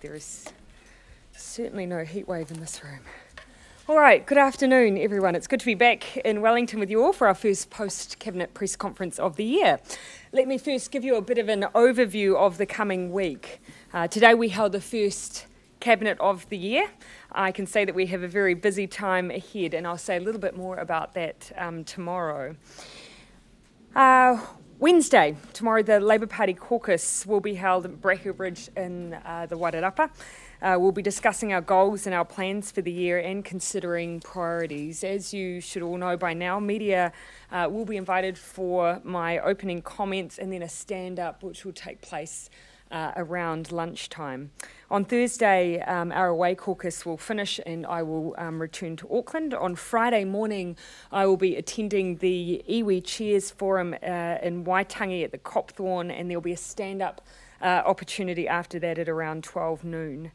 there is certainly no heat wave in this room. All right, good afternoon, everyone. It's good to be back in Wellington with you all for our first post-Cabinet press conference of the year. Let me first give you a bit of an overview of the coming week. Today we held the first Cabinet of the year. I can say that we have a very busy time ahead, and I'll say a little bit more about that tomorrow. Wednesday, tomorrow, the Labour Party caucus will be held at Brackenbridge in the Wairarapa. We'll be discussing our goals and our plans for the year and considering priorities. As you should all know by now, media will be invited for my opening comments and then a stand-up which will take place around lunchtime. On Thursday, our away caucus will finish and I will return to Auckland. On Friday morning, I will be attending the Iwi Chairs Forum in Waitangi at the Copthorne, and there'll be a stand-up opportunity after that at around 12 noon.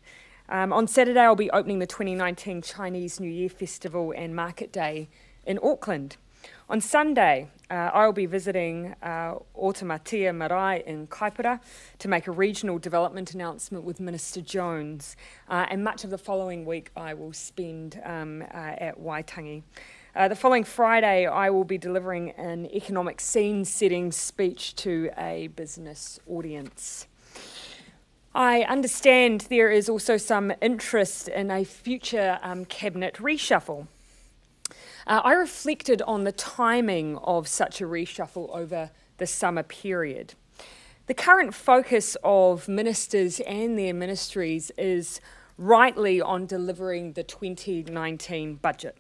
On Saturday, I'll be opening the 2019 Chinese New Year Festival and Market Day in Auckland. On Sunday, I'll be visiting Otamatia Marae in Kaipara to make a regional development announcement with Minister Jones. And much of the following week I will spend at Waitangi. The following Friday, I will be delivering an economic scene-setting speech to a business audience. I understand there is also some interest in a future Cabinet reshuffle. I reflected on the timing of such a reshuffle over the summer period. The current focus of ministers and their ministries is rightly on delivering the 2019 budget.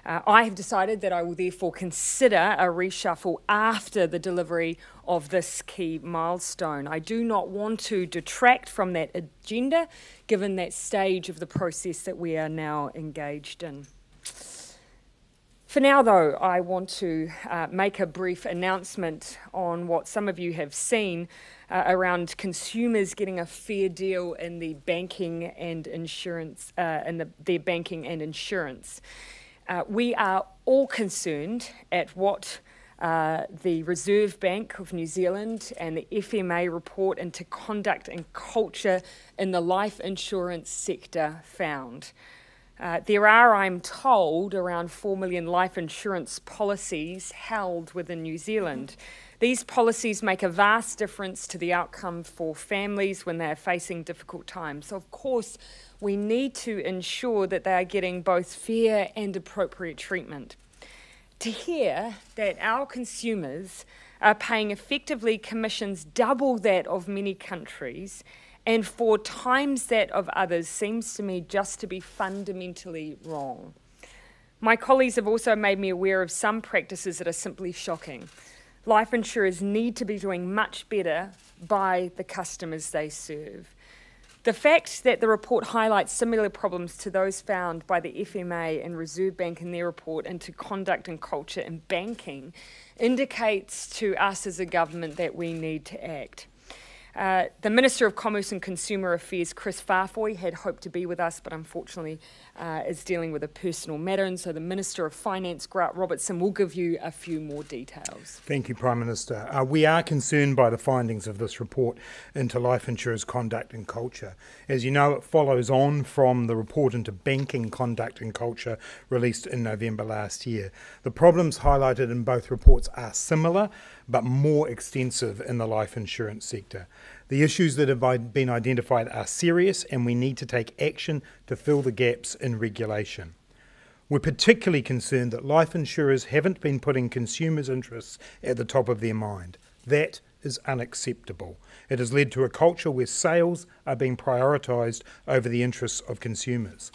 I have decided that I will therefore consider a reshuffle after the delivery of this key milestone. I do not want to detract from that agenda, given that stage of the process that we are now engaged in. For now, though, I want to make a brief announcement on what some of you have seen around consumers getting a fair deal in the banking and insurance, their banking and insurance. We are all concerned at what the Reserve Bank of New Zealand and the FMA report into conduct and culture in the life insurance sector found. There are, I'm told, around 4 million life insurance policies held within New Zealand. These policies make a vast difference to the outcome for families when they are facing difficult times. So, of course, we need to ensure that they are getting both fair and appropriate treatment. To hear that our consumers are paying effectively commissions double that of many countries and 4 times that of others seems to me just to be fundamentally wrong. My colleagues have also made me aware of some practices that are simply shocking. Life insurers need to be doing much better by the customers they serve. The fact that the report highlights similar problems to those found by the FMA and Reserve Bank in their report into conduct and culture in banking indicates to us as a government that we need to act. The Minister of Commerce and Consumer Affairs, Chris Farfoy, had hoped to be with us, but unfortunately is dealing with a personal matter, and so the Minister of Finance, Grant Robertson, will give you a few more details. Thank you, Prime Minister. We are concerned by the findings of this report into life insurers' conduct and culture. As you know, it follows on from the report into banking conduct and culture released in November last year. The problems highlighted in both reports are similar, but more extensive in the life insurance sector. The issues that have been identified are serious, and we need to take action to fill the gaps in regulation. We're particularly concerned that life insurers haven't been putting consumers' interests at the top of their mind. That is unacceptable. It has led to a culture where sales are being prioritised over the interests of consumers.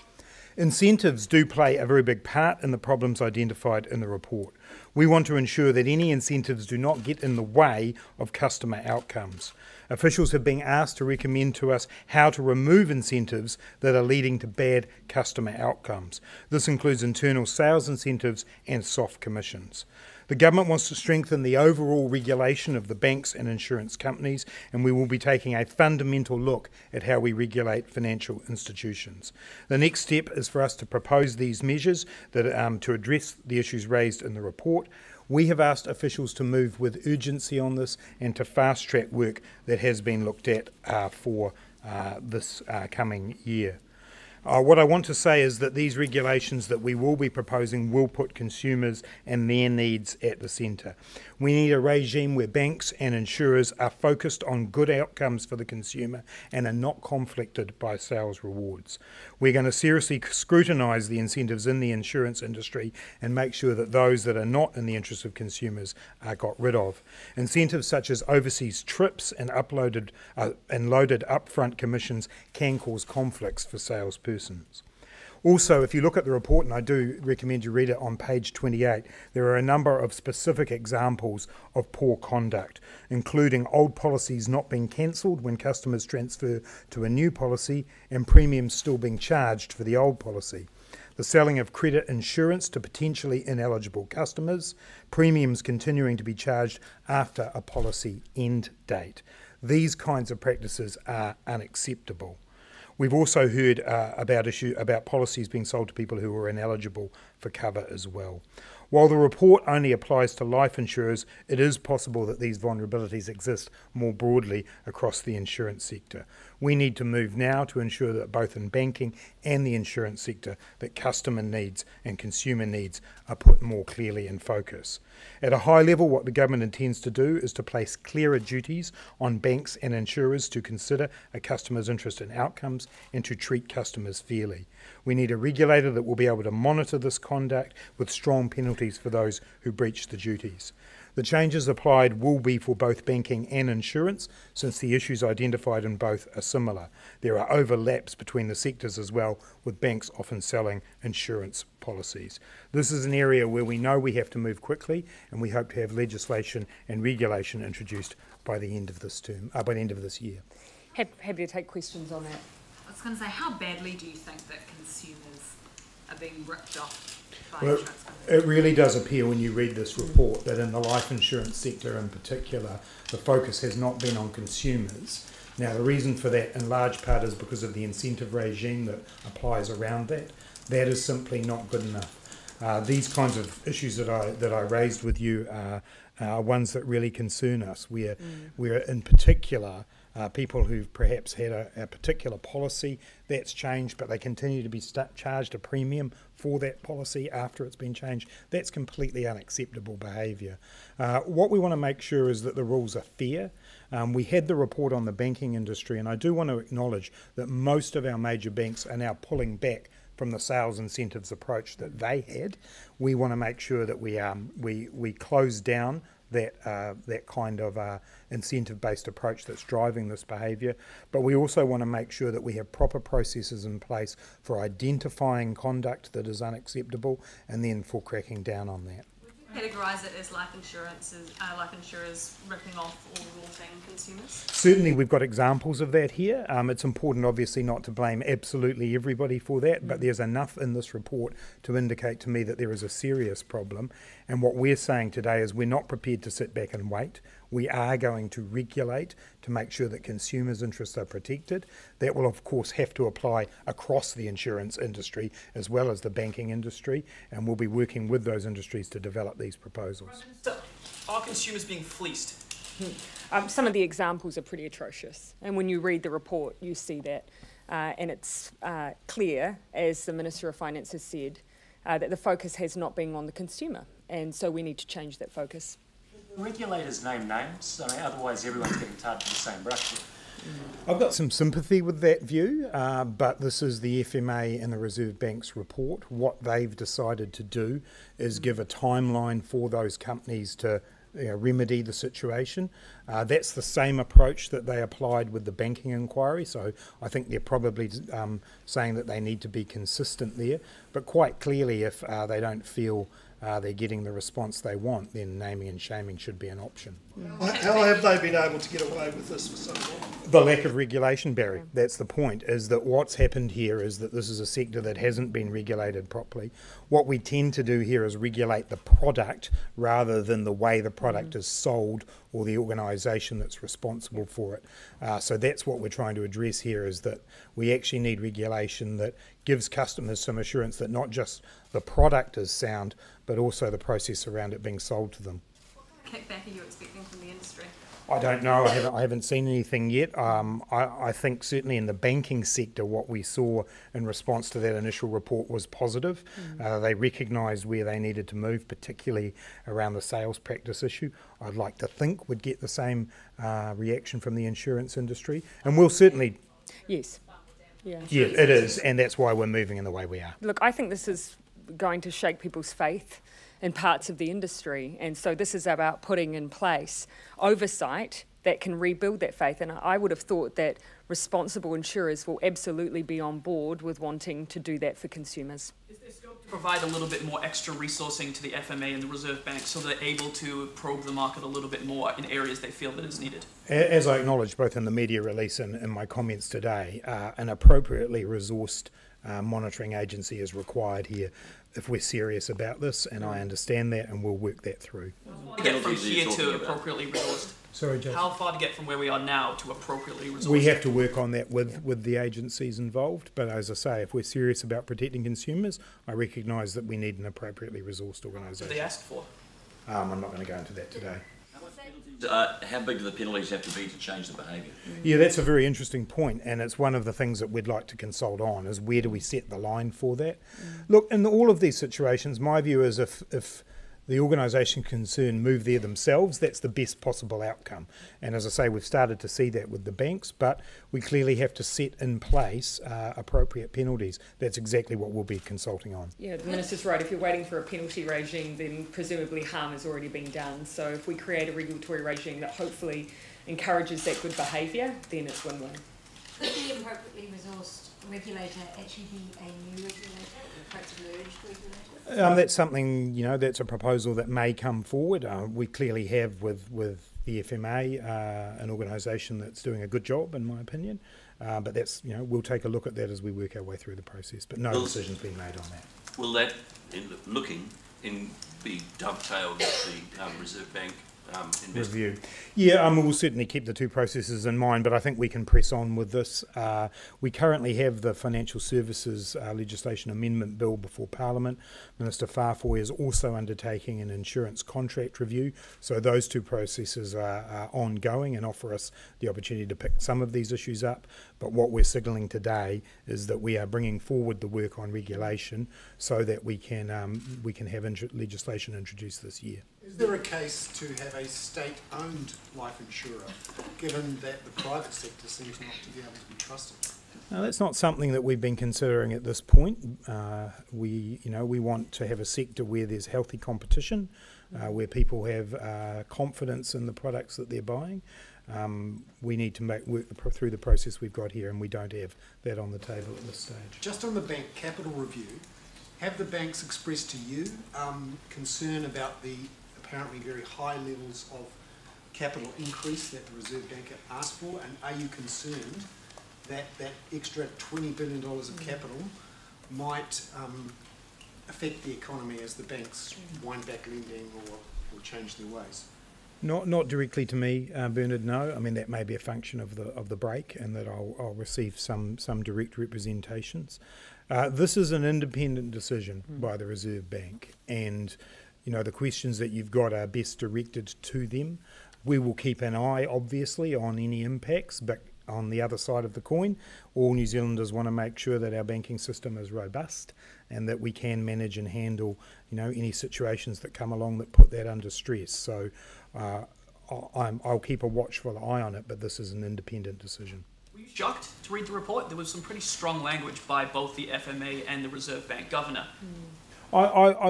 Incentives do play a very big part in the problems identified in the report. We want to ensure that any incentives do not get in the way of customer outcomes. Officials have been asked to recommend to us how to remove incentives that are leading to bad customer outcomes. This includes internal sales incentives and soft commissions. The government wants to strengthen the overall regulation of the banks and insurance companies, and we will be taking a fundamental look at how we regulate financial institutions. The next step is for us to propose these measures that, to address the issues raised in the report. We have asked officials to move with urgency on this and to fast-track work that has been looked at for this coming year. What I want to say is that these regulations that we will be proposing will put consumers and their needs at the centre. We need a regime where banks and insurers are focused on good outcomes for the consumer and are not conflicted by sales rewards. We're going to seriously scrutinise the incentives in the insurance industry and make sure that those that are not in the interest of consumers are got rid of. Incentives such as overseas trips and loaded upfront commissions can cause conflicts for salespersons. Also, if you look at the report, and I do recommend you read it on page 28, there are a number of specific examples of poor conduct, including old policies not being cancelled when customers transfer to a new policy and premiums still being charged for the old policy, the selling of credit insurance to potentially ineligible customers, premiums continuing to be charged after a policy end date. These kinds of practices are unacceptable. We've also heard about policies being sold to people who are ineligible for cover as well. While the report only applies to life insurers, it is possible that these vulnerabilities exist more broadly across the insurance sector. We need to move now to ensure that both in banking and the insurance sector, that customer needs and consumer needs are put more clearly in focus. At a high level, what the government intends to do is to place clearer duties on banks and insurers to consider a customer's interest in outcomes and to treat customers fairly. We need a regulator that will be able to monitor this conduct with strong penalties for those who breach the duties. The changes applied will be for both banking and insurance, since the issues identified in both are similar. There are overlaps between the sectors as well, with banks often selling insurance policies. This is an area where we know we have to move quickly, and we hope to have legislation and regulation introduced by the end of this term, by the end of this year. Happy to take questions on that. I was going to say, how badly do you think that consumers are being ripped off by Well, insurance companies? it really does appear when you read this report that in the life insurance sector in particular, the focus has not been on consumers. Now, the reason for that in large part is because of the incentive regime that applies around that. That is simply not good enough. These kinds of issues that I raised with you are ones that really concern us. We're in particular people who've perhaps had a particular policy that's changed, but they continue to be charged a premium for that policy after it's been changed. That's completely unacceptable behaviour. What we want to make sure is that the rules are fair. We had the report on the banking industry, and I do want to acknowledge that most of our major banks are now pulling back from the sales incentives approach that they had. We want to make sure that we close down that kind of incentive-based approach that's driving this behaviour, but we also want to make sure that we have proper processes in place for identifying conduct that is unacceptable and then for cracking down on that. Would you categorise it as life insurers ripping off or rorting consumers? Certainly we've got examples of that here. It's important obviously not to blame absolutely everybody for that, but there's enough in this report to indicate to me that there is a serious problem, and what we're saying today is we're not prepared to sit back and wait. We are going to regulate to make sure that consumers' interests are protected. That will of course have to apply across the insurance industry as well as the banking industry, and we'll be working with those industries to develop these proposals. So, are consumers being fleeced? Some of the examples are pretty atrocious, and when you read the report you see that, and it's clear, as the Minister of Finance has said, that the focus has not been on the consumer, and so we need to change that focus. Regulators name names, I mean, otherwise everyone's getting tarred with the same brush. I've got some sympathy with that view, but this is the FMA and the Reserve Bank's report. What they've decided to do is give a timeline for those companies to remedy the situation. That's the same approach that they applied with the banking inquiry, so I think they're probably saying that they need to be consistent there, but quite clearly if they don't feel they're getting the response they want, then naming and shaming should be an option. How have they been able to get away with this for so long? The lack of regulation, Barry. That's the point, is that what's happened here is that this is a sector that hasn't been regulated properly. What we tend to do here is regulate the product rather than the way the product is sold or the organisation that's responsible for it. So that's what we're trying to address here, is that we actually need regulation that gives customers some assurance that not just the product is sound, but also the process around it being sold to them. What kind of kickback are you expecting from the industry? I don't know. I haven't seen anything yet. I think certainly in the banking sector, what we saw in response to that initial report was positive. They recognised where they needed to move, particularly around the sales practice issue. I'd like to think we'd get the same reaction from the insurance industry, and we'll certainly. Yes. Yeah. Yeah, it is, and that's why we're moving in the way we are. Look, I think this is going to shake people's faith in parts of the industry, and so this is about putting in place oversight that can rebuild that faith. And I would have thought that responsible insurers will absolutely be on board with wanting to do that for consumers. Is there scope to provide a little bit more extra resourcing to the FMA and the Reserve Bank so they're able to probe the market a little bit more in areas they feel that is needed? As I acknowledged both in the media release and in my comments today, an appropriately resourced monitoring agency is required here if we're serious about this, and I understand that, and we'll work that through. How to get from here to appropriately resourced? Sorry, Jason. How far to get from where we are now to appropriately resourced? We have to work on that with the agencies involved, but as I say, if we're serious about protecting consumers, I recognise that we need an appropriately resourced organisation. What did they ask for? I'm not going to go into that today. How big do the penalties have to be to change the behaviour? Yeah, that's a very interesting point, and it's one of the things that we'd like to consult on, is where do we set the line for that? Look, in all of these situations, my view is if the organisation concerned move there themselves, that's the best possible outcome. And as I say, we've started to see that with the banks, but we clearly have to set in place appropriate penalties. That's exactly what we'll be consulting on. Yeah, the Minister's right. If you're waiting for a penalty regime, then presumably harm has already been done. So if we create a regulatory regime that hopefully encourages that good behaviour, then it's win-win. Could the appropriately resourced regulator actually be a new regulator, or perhaps a merged regulator? That's something, that's a proposal that may come forward. We clearly have with the FMA, an organisation that's doing a good job, in my opinion. But that's, we'll take a look at that as we work our way through the process. But no decision's been made on that. Will that, be dovetailed with the Reserve Bank review? Yeah, we'll certainly keep the two processes in mind, but I think we can press on with this. We currently have the Financial Services Legislation Amendment Bill before Parliament. Minister Farfoy is also undertaking an insurance contract review, so those two processes are ongoing and offer us the opportunity to pick some of these issues up. But what we're signalling today is that we are bringing forward the work on regulation so that we can have legislation introduced this year. Is there a case to have a state-owned life insurer, given that the private sector seems not to be able to be trusted? No, that's not something that we've been considering at this point. We want to have a sector where there's healthy competition, where people have confidence in the products that they're buying. We need to work through the process we've got here, and we don't have that on the table at this stage. Just on the bank capital review, have the banks expressed to you concern about the apparently very high levels of capital increase that the Reserve Bank have asked for, and are you concerned that that extra $20 billion of capital might affect the economy as the banks wind back lending or change their ways? Not directly to me, Bernard. No. I mean, that may be a function of the break, and that I'll receive some direct representations. This is an independent decision by the Reserve Bank, and the questions that you've got are best directed to them. We will keep an eye, obviously, on any impacts, but on the other side of the coin, all New Zealanders want to make sure that our banking system is robust and that we can manage and handle, any situations that come along that put that under stress. So I'll keep a watchful eye on it, but this is an independent decision. Were you shocked to read the report? There was some pretty strong language by both the FMA and the Reserve Bank governor. I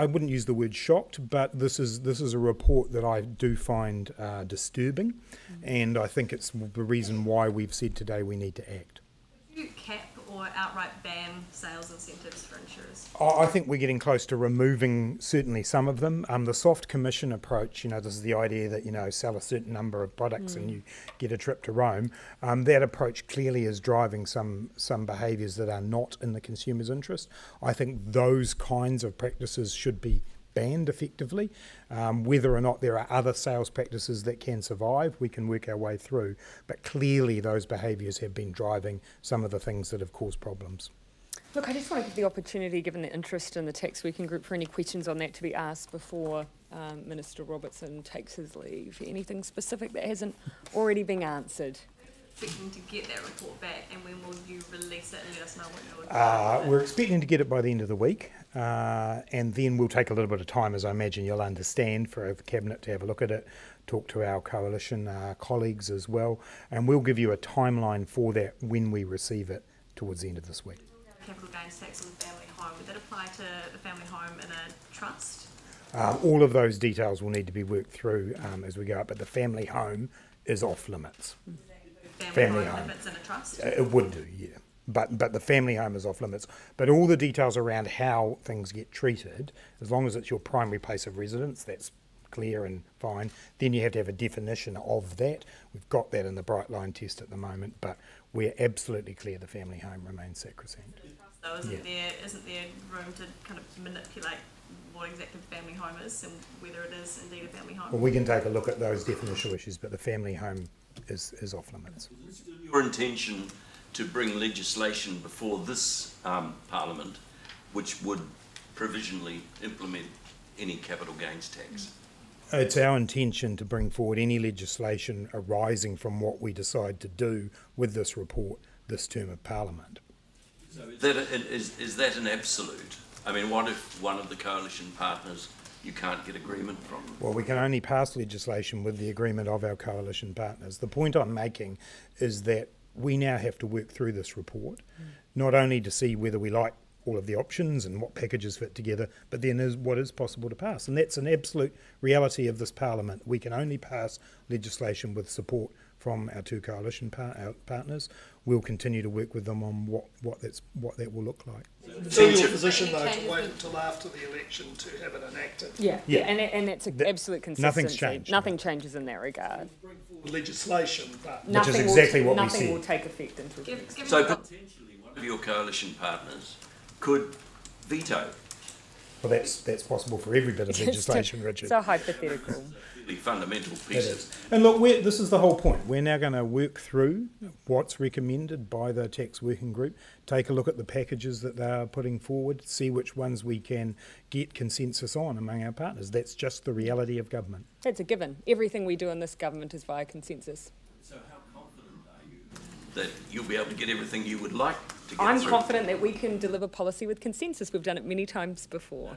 wouldn't use the word shocked, but this is a report that I do find disturbing, and I think it's the reason why we've said today we need to act. Would you cap or outright ban sales incentives for insurers? I think we're getting close to removing certainly some of them. The soft commission approach, this is the idea that, sell a certain number of products and you get a trip to Rome. That approach clearly is driving some behaviours that are not in the consumer's interest. I think those kinds of practices should be banned effectively. Whether or not there are other sales practices that can survive, we can work our way through. But clearly those behaviours have been driving some of the things that have caused problems. Look, I just want to give the opportunity, given the interest in the tax working group, for any questions on that to be asked before Minister Robertson takes his leave. Anything specific that hasn't already been answered? Expecting to get that report back, and when will you release it and let us know what you're doing? We're expecting to get it by the end of the week, and then we'll take a little bit of time, as I imagine you'll understand, for the Cabinet to have a look at it, talk to our coalition colleagues as well, and we'll give you a timeline for that when we receive it towards the end of this week. Capital gains tax on the family home, would that apply to the family home in a trust? All of those details will need to be worked through as we go up, but the family home is off limits. Family home. If it's in a trust? It would do, yeah. But the family home is off limits. But all the details around how things get treated, as long as it's your primary place of residence, that's clear and fine. Then you have to have a definition of that. We've got that in the Bright Line test at the moment, but we're absolutely clear the family home remains sacrosanct. So isn't there room to kind of manipulate what exactly the family home is and whether it is indeed a family home? Well, we can take a look at those definitional issues, but the family home is off limits. Is it your intention to bring legislation before this Parliament which would provisionally implement any capital gains tax? It's our intention to bring forward any legislation arising from what we decide to do with this report this term of Parliament. So is that an absolute? I mean, what if one of the coalition partners you can't get agreement from? Well, we can only pass legislation with the agreement of our coalition partners. The point I'm making is that we now have to work through this report, not only to see whether we like all of the options and what packages fit together, but then is what is possible to pass. And that's an absolute reality of this Parliament. We can only pass legislation with support from our two coalition partners. We'll continue to work with them on what that will look like. It's still your position, though, to wait until after the election to have it enacted. Yeah. And it's an absolute consistency. Nothing's changed. Nothing changes in that regard. Bring forward legislation, but Which is exactly what we nothing said. will take effect until So potentially one of your coalition partners could veto. Well, that's possible for every bit of legislation, Richard. So hypothetical. Really fundamental It pieces. is. And look, this is the whole point. We're now going to work through what's recommended by the tax working group, take a look at the packages that they are putting forward, see which ones we can get consensus on among our partners. That's just the reality of government. That's a given. Everything we do in this government is via consensus. So how confident are you that you'll be able to get everything you would like to get I'm through? confident that we can deliver policy with consensus. We've done it many times before.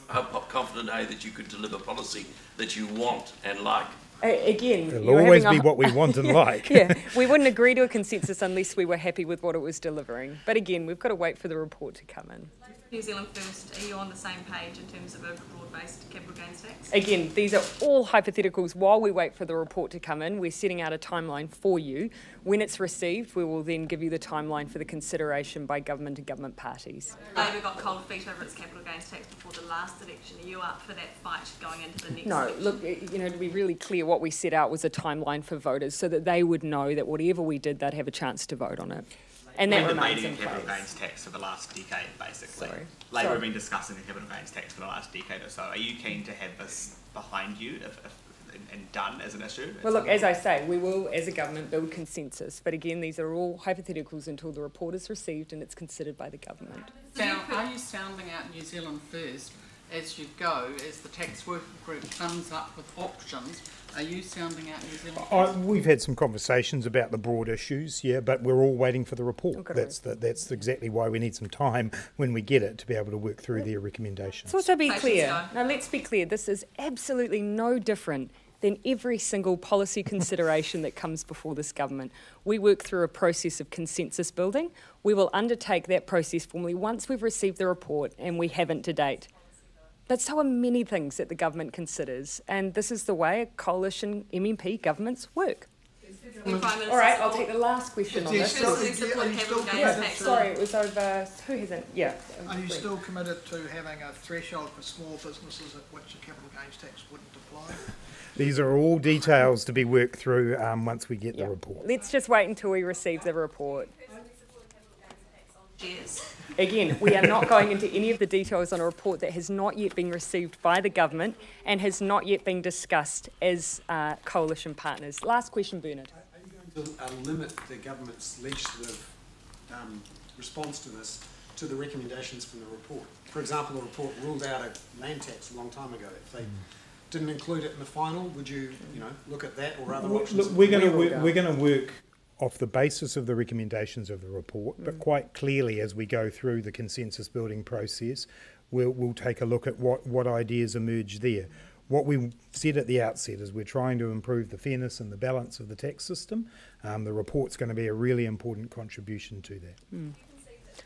How confident are you that you could deliver policy that you want and like? Again, It'll you're always having be what we want and like. Yeah, we wouldn't agree to a consensus unless we were happy with what it was delivering. But again, we've got to wait for the report to come in. New Zealand First, are you on the same page in terms of a broad-based capital gains tax? Again, these are all hypotheticals. While we wait for the report to come in, we're setting out a timeline for you. When it's received, we will then give you the timeline for the consideration by government and government parties. Labor got cold feet over its capital gains tax before the last election. Are you up for that fight going into the next No, election? look, to be really clear, what we set out was a timeline for voters so that they would know that whatever we did, they'd have a chance to vote on it. And that We've been remains debating in capital place. gains tax for the last decade, basically. Sorry. Labor have been discussing the capital gains tax for the last decade or so. Are you keen to have this behind you and done as an issue? Well, look, as I say, we will, as a government, build consensus. But again, these are all hypotheticals until the report is received and it's considered by the government. Now, are you sounding out New Zealand First as you go, as the tax working group comes up with options? Are you sounding out New Zealand First? We've had some conversations about the broad issues, yeah, but we're all waiting for the report. Okay. That's exactly why we need some time when we get it to be able to work through their recommendations. Let's also be Patience, clear. though. Now, let's be clear. This is absolutely no different than every single policy consideration that comes before this government. We work through a process of consensus building. We will undertake that process formally once we've received the report, and we haven't to date. But so are many things that the government considers, and this is the way coalition MMP governments work. Prime Minister All right, I'll support- take the last question on Do you this. still- Does he support are you capital still gains committed tax? to- Sorry, it was over. Who hasn't? Yeah. are you still committed to having a threshold for small businesses at which a capital gains tax wouldn't apply? These are all details to be worked through once we get Yeah. the report. Let's just wait until we receive the report. Shares. Again, we are not going into any of the details on a report that has not yet been received by the government and has not yet been discussed as coalition partners. Last question, Bernard. Are you going to limit the government's legislative response to this to the recommendations from the report? For example, the report ruled out a land tax a long time ago. If they didn't include it in the final, would you, look at that or other options? Look, we're going to work off the basis of the recommendations of the report, but quite clearly as we go through the consensus building process, we'll take a look at what ideas emerge there. What we said at the outset is we're trying to improve the fairness and the balance of the tax system. The report's going to be a really important contribution to that.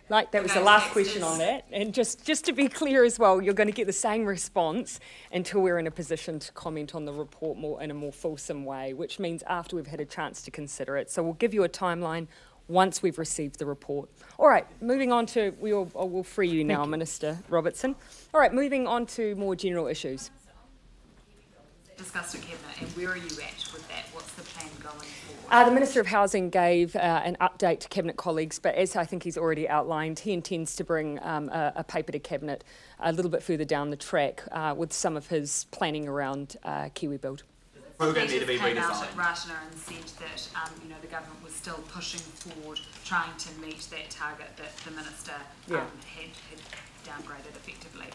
Like, that was the last question on that. And just to be clear as well, you're going to get the same response until we're in a position to comment on the report in a more fulsome way, which means after we've had a chance to consider it. So we'll give you a timeline once we've received the report. All right, moving on to, we'll free you now, Minister Robertson. All right, moving on to more general issues. Discussed at Cabinet, and where are you at with that? What's the plan going forward? The Minister of Housing gave an update to Cabinet colleagues, but as I think he's already outlined, he intends to bring a paper to Cabinet a little bit further down the track with some of his planning around KiwiBuild. Program need to be came out redesigned. at Ratana and said that the government was still pushing forward, trying to meet that target that the Minister had downgraded effectively.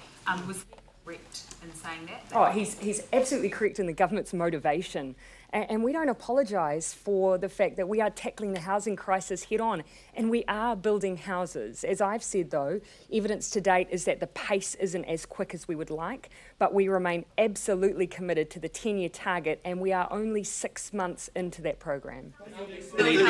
Was correct in saying that? Oh, he's absolutely correct in the government's motivation. And we don't apologise for the fact that we are tackling the housing crisis head on, and we are building houses. As I've said though, evidence to date is that the pace isn't as quick as we would like, but we remain absolutely committed to the 10-year target, and we are only 6 months into that program. Henry.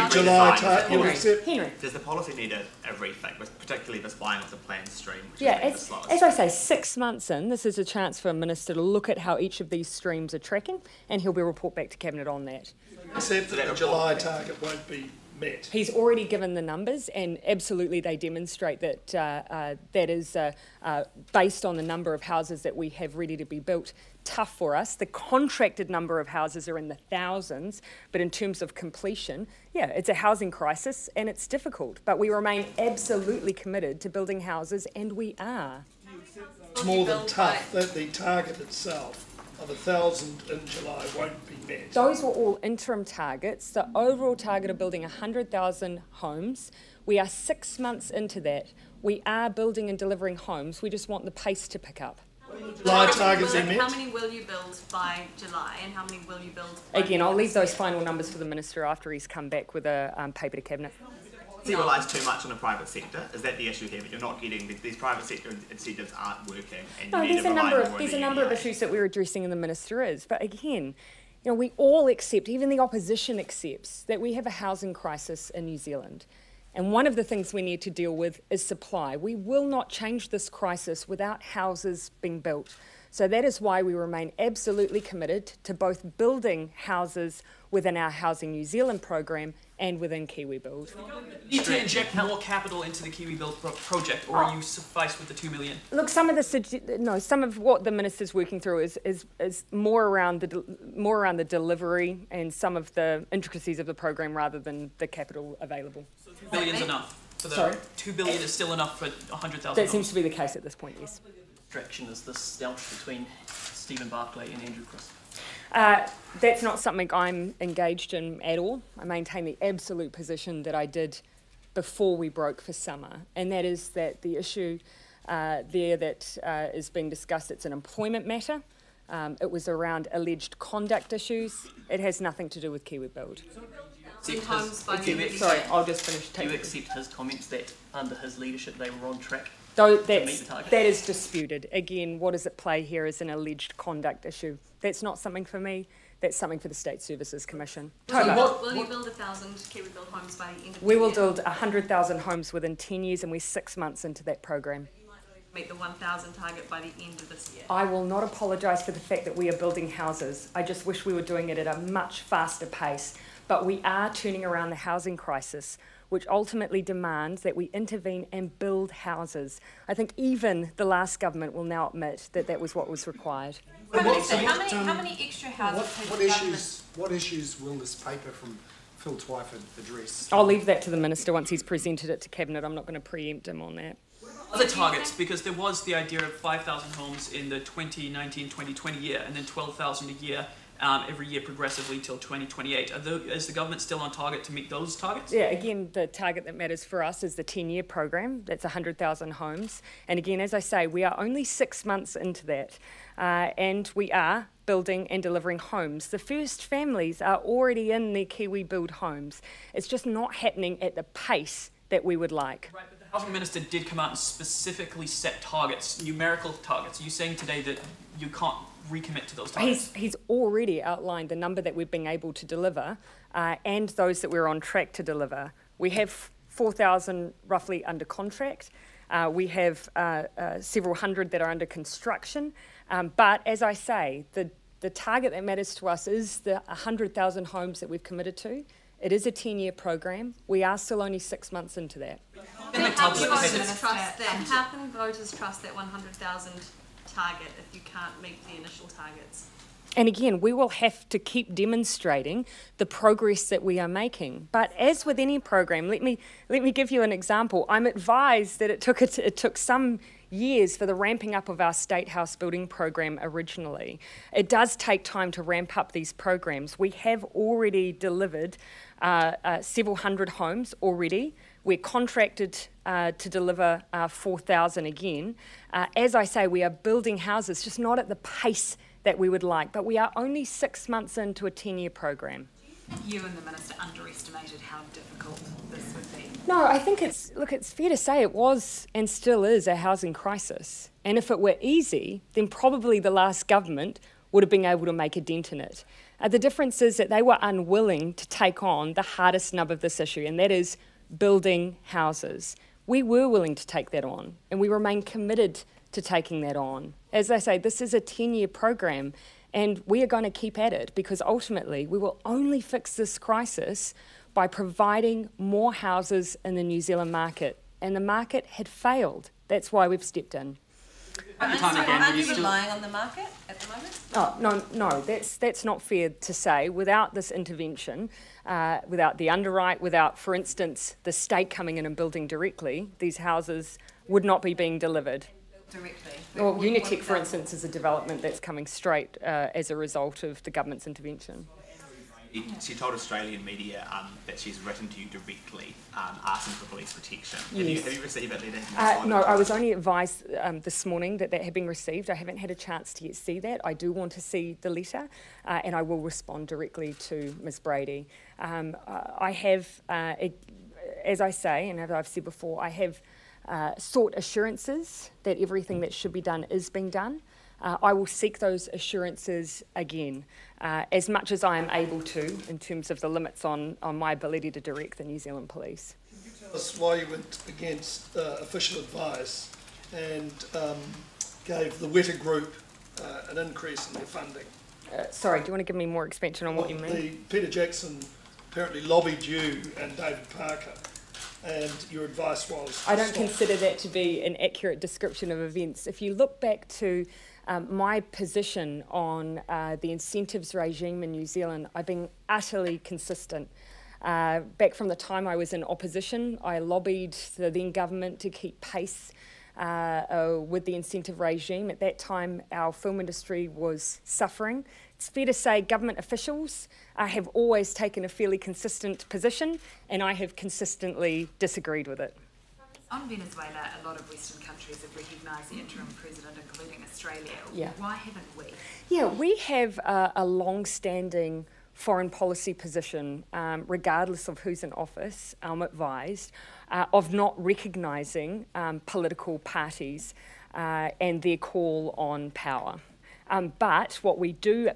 Does the policy need a rethink, particularly this buying of the plan stream? Which as I say, 6 months in, this is a chance for a minister to look at how each of these streams are tracking, and he'll be report back to Cabinet on that. Except that the July target won't be met. He's already given the numbers, and absolutely they demonstrate that that is based on the number of houses that we have ready to be built. Tough for us. The contracted number of houses are in the thousands, but in terms of completion, it's a housing crisis and it's difficult, but we remain absolutely committed to building houses, and we are. It's more than tough, that the target itself of 1,000 in July won't be met. Those were all interim targets. The overall target of building 100,000 homes, we are 6 months into that. We are building and delivering homes. We just want the pace to pick up. July targets are met. How many will you build by July, and how many will you build by Again, I'll leave those final numbers for the Minister after he's come back with a paper to Cabinet. He relies too much on the private sector. Is that the issue here? That you're not getting these private sector incentives aren't working, and you need to rely more on there's a number of issues that we're addressing, and the Minister is. But again, we all accept, even the opposition accepts, that we have a housing crisis in New Zealand. And one of the things we need to deal with is supply. We will not change this crisis without houses being built. So that is why we remain absolutely committed to both building houses within our Housing New Zealand program and within KiwiBuild. Do you need to inject more capital into the KiwiBuild project, or are you suffice with the $2 million? Look, some of what the Minister's working through is more around the delivery and some of the intricacies of the program rather than the capital available. So $2 billion is enough. Sorry? $2 billion is still enough for 100,000. That seems to be the case at this point, yes. Distraction is this delta between Stephen Barclay and Andrew Chris? That's not something I'm engaged in at all. I maintain the absolute position that I did before we broke for summer, and that is that the issue there that is being discussed, it's an employment matter. It was around alleged conduct issues. It has nothing to do with KiwiBuild. Sorry, I'll just finish. Do you accept his comments that under his leadership they were on track? Though that is disputed. Again, what is at play here is an alleged conduct issue. That's not something for me. That's something for the State Services Commission. Will you build 1,000 KiwiBuild homes by the end of the year? We will build 100,000 homes within 10 years, and we're 6 months into that program. You might not even meet the 1,000 target by the end of this year. I will not apologise for the fact that we are building houses. I just wish we were doing it at a much faster pace. But we are turning around the housing crisis, which ultimately demands that we intervene and build houses. I think even the last government will now admit that that was what was required. How many extra houses What issues will this paper from Phil Twyford address? I'll leave that to the Minister once he's presented it to Cabinet. I'm not going to preempt him on that. Other targets, because there was the idea of 5,000 homes in the 2019-2020 year, and then 12,000 a year every year progressively till 2028. Is the government still on target to meet those targets? Yeah, again, the target that matters for us is the 10-year program. That's 100,000 homes. And again, as I say, we are only 6 months into that, and we are building and delivering homes. The first families are already in their KiwiBuild homes. It's just not happening at the pace that we would like. Right, but the Housing Minister did come out and specifically set targets, numerical targets. Are you saying today that you can't recommit to those targets? He's already outlined the number that we've been able to deliver and those that we're on track to deliver. We have 4,000 roughly under contract. We have several hundred that are under construction. But as I say, the target that matters to us is the 100,000 homes that we've committed to. It is a 10-year program. We are still only 6 months into that. How can voters trust that? How can voters trust that 100,000 target if you can't meet the initial targets? And again, we will have to keep demonstrating the progress that we are making. But as with any program, let me give you an example. I'm advised that it took some years for the ramping up of our State House building program originally. It does take time to ramp up these programs. We have already delivered several hundred homes already. We're contracted to deliver 4,000 again. As I say, we are building houses, just not at the pace that we would like, but we are only 6 months into a 10-year program. You and the Minister underestimated how difficult this would be. No, I think it's fair to say it was and still is a housing crisis. And if it were easy, then probably the last government would have been able to make a dent in it. The difference is that they were unwilling to take on the hardest nub of this issue, and that is building houses. We were willing to take that on, and we remain committed to taking that on. As I say, this is a 10-year program, and we are going to keep at it because ultimately we will only fix this crisis by providing more houses in the New Zealand market. And the market had failed. That's why we've stepped in. Aren't you relying on the market at the moment? Oh, no, that's not fair to say. Without this intervention, without the underwrite, without, for instance, the state coming in and building directly, these houses would not be being delivered. Directly? Well, Unitec, for instance, is a development that's coming straight as a result of the government's intervention. She told Australian media that she's written to you directly asking for police protection. Yes. Have you received that letter? No, I was only advised this morning that had been received. I haven't had a chance to yet see that. I do want to see the letter and I will respond directly to Ms Brady. I have, as I say, and as I've said before, I have sought assurances that everything that should be done is being done. I will seek those assurances again, as much as I am able to, in terms of the limits on my ability to direct the New Zealand Police. Can you tell us why you went against official advice and gave the Weta Group an increase in their funding? Sorry, do you want to give me more expansion on what you mean? Peter Jackson apparently lobbied you and David Parker, and your advice was... I don't consider that to be an accurate description of events. If you look back to my position on the incentives regime in New Zealand, I've been utterly consistent. Back from the time I was in opposition, I lobbied the then government to keep pace with the incentive regime. At that time, our film industry was suffering. It's fair to say government officials have always taken a fairly consistent position, and I have consistently disagreed with it. On Venezuela, a lot of Western countries have recognised the interim president, including Australia. Yeah. Why haven't we? Yeah, we have a long-standing foreign policy position, regardless of who's in office, I'm advised, of not recognising political parties and their call on power. But what we do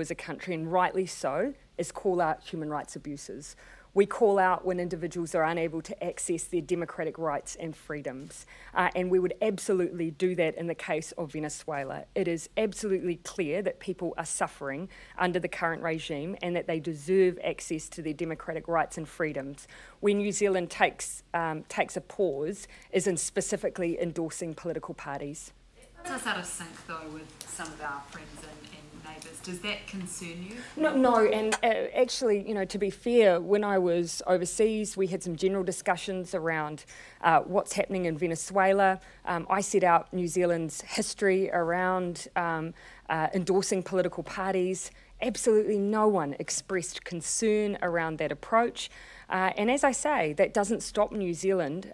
as a country, and rightly so, is call out human rights abuses. We call out when individuals are unable to access their democratic rights and freedoms. And we would absolutely do that in the case of Venezuela. It is absolutely clear that people are suffering under the current regime and that they deserve access to their democratic rights and freedoms. When New Zealand takes a pause, is in specifically endorsing political parties. It's us out of sync, though, with some of our friends in neighbours. Does that concern you? No, and actually, to be fair, when I was overseas, we had some general discussions around what's happening in Venezuela. I set out New Zealand's history around endorsing political parties. Absolutely no one expressed concern around that approach. And as I say, that doesn't stop New Zealand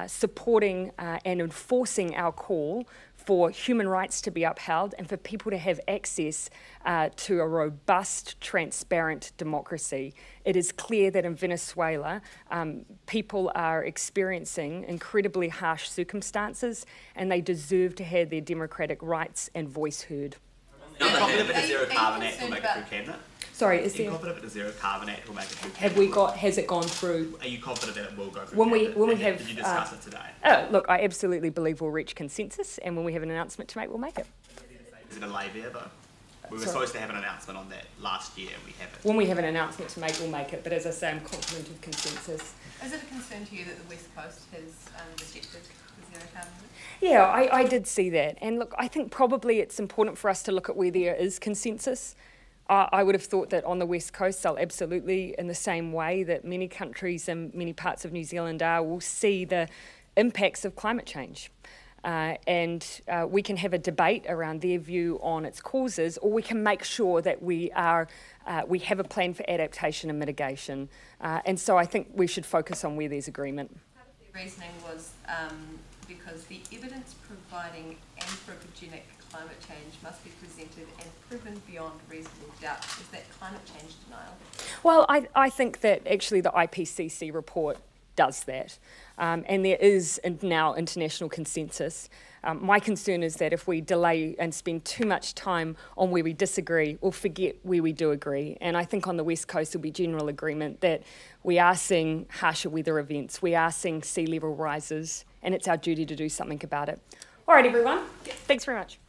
supporting and enforcing our call for human rights to be upheld and for people to have access to a robust, transparent democracy. It is clear that in Venezuela, people are experiencing incredibly harsh circumstances and they deserve to have their democratic rights and voice heard. Are you confident that the Zero Carbon Act will make it through Cabinet? Sorry, Are you confident that the Zero Carbon Act will make it through Cabinet? Has it gone through? Are you confident that it will go through When Cabinet? we have, Did you discuss it today? Look, I absolutely believe we'll reach consensus, and when we have an announcement to make, we'll make it. Is it a lay there though? We were supposed to have an announcement on that last year, and we haven't. When we have an announcement to make, we'll make it. But as I say, I'm confident of consensus. Is it a concern to you that the West Coast has rejected the Zero Carbon? Yeah, I did see that. And look, I think probably it's important for us to look at where there is consensus. I would have thought that on the West Coast, they'll absolutely, in the same way that many countries and many parts of New Zealand will see the impacts of climate change. And we can have a debate around their view on its causes, or we can make sure that we have a plan for adaptation and mitigation. And so I think we should focus on where there's agreement. Part of the reasoning was because the evidence providing anthropogenic climate change must be presented and proven beyond reasonable doubt. Is that climate change denial? Well, I think that actually the IPCC report does that. And there is now international consensus. My concern is that if we delay and spend too much time on where we disagree, we'll forget where we do agree. And I think on the West Coast there'll be general agreement that we are seeing harsher weather events, we are seeing sea level rises, and it's our duty to do something about it. All right, everyone. Thanks very much.